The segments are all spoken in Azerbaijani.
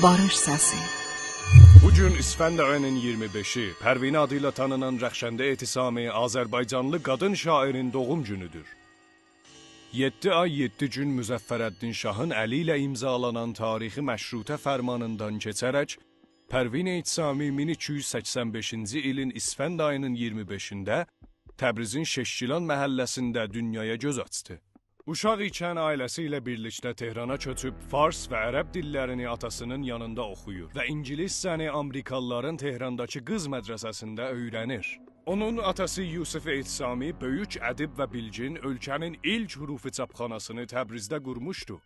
Barış səsi. Bugün İsfənd ayının 25-i, Pərvinə adıyla tanınan Rəxşəndə Etisami Azərbaycanlı qadın şairin doğum günüdür. 7 ay 7 gün Müzəffərəddin Şahın əli ilə imzalanan tarixi məşrutə fərmanından keçərək, Pərvinə Etisami 1285-ci ilin İsfənd ayının 25-də Təbrizin Şeşkilan məhəlləsində dünyaya göz açdı. Uşaq ikən ailəsi ilə birlikdə Tehrana köçüb, fars və ərəb dillərini atasının yanında oxuyur və ingiliscəni Amerikalıların Tehrandakı qız mədrəsəsində öyrənir. Onun atası Yusuf Etisami böyük ədib və bilgin ölkənin ilk hurufi çapxanasını Təbrizdə qurmuşdu.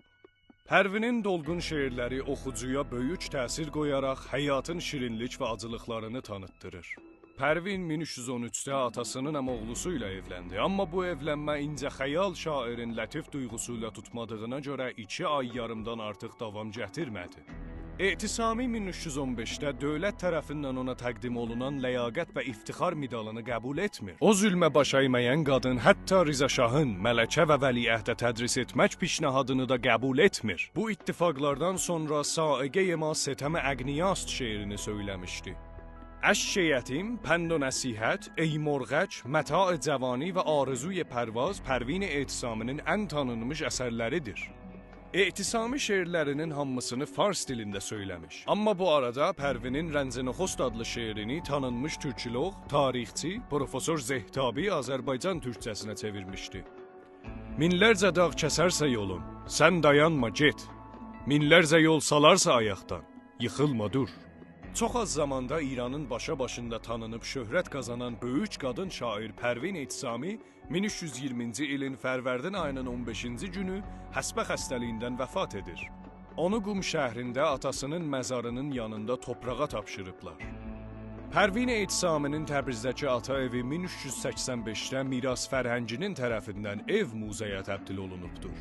Pərvinin dolğun şeirləri oxucuya böyük təsir qoyaraq həyatın şirinlik və acılıqlarını tanıtdırır. Pərvin 1313-də atasının əmoğlusu ilə evləndi, amma bu evlənmə incə xəyal şairin lətif duyğusuyla tutmadığına görə 2 ay yarımdan artıq davam gətirmədi. Etisami 1315-də dövlət tərəfindən ona təqdim olunan ləyaqət və iftixar medalını qəbul etmir. O zülmə baş əyməyən qadın hətta Riza Şahın mələkə və vəliəhdə tədris etmək pişnahadını da qəbul etmir. Bu ittifaqlardan sonra Saiqə-i-ma Setəm-i Əqniyast şeirini söyləmişdi. Əş-şeyətim, pənd و nəsihət, ey morğəc, məta-i cavani və arzuy pərvaz Pərvin Etisaminin ən tanınmış əsərləridir. Etisami şeirlərinin hamısını fars dilində söyləmiş. Amma bu arada Pərvinin Rəncə-Noxost adlı şeirini tanınmış türkoloq, tarixçi, Profesor Zehtabi Azərbaycan türkçəsinə çevirmişdi. Minlərcə dağ kəsərsə yolun, sən dayanma get. Minlərcə yol salarsa ayaqdan, yıxılma dur. Çox az zamanda İranın başa-başında tanınıb şöhrət qazanan böyük qadın şair Pərvin Etisami 1320-ci ilin Fərvərdin ayının 15-ci günü həsbə xəstəliyindən vəfat edir. Onu Qum şəhrində atasının məzarının yanında toprağa tapşırıblar. Pərvin Etisaminin Təbrizdəki ata evi 1385-də Miras Fərhənginin tərəfindən ev muzeye təbdil olunubdur.